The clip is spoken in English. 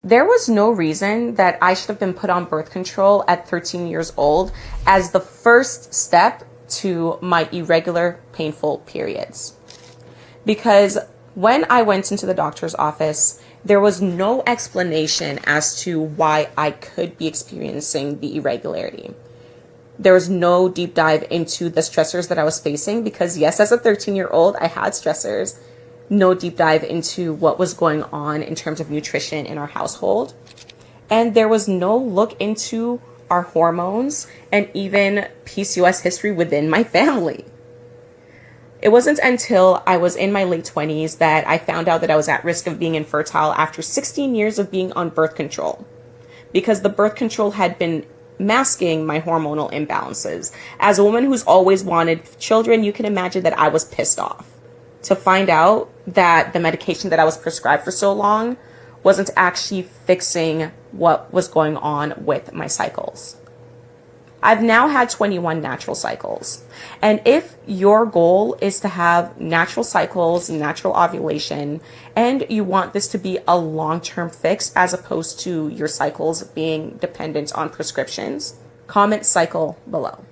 There was no reason that I should have been put on birth control at 13 years old as the first step to my irregular, painful periods. Because when I went into the doctor's office, there was no explanation as to why I could be experiencing the irregularity. There was no deep dive into the stressors that I was facing because, yes, as a 13-year-old, I had stressors. No deep dive into what was going on in terms of nutrition in our household. And there was no look into our hormones and even PCOS history within my family. It wasn't until I was in my late 20s that I found out that I was at risk of being infertile after 16 years of being on birth control, because the birth control had been masking my hormonal imbalances. As a woman who's always wanted children, you can imagine that I was pissed off to find out that the medication that I was prescribed for so long wasn't actually fixing what was going on with my cycles. I've now had 21 natural cycles. And if your goal is to have natural cycles, natural ovulation, and you want this to be a long-term fix as opposed to your cycles being dependent on prescriptions, comment cycle below.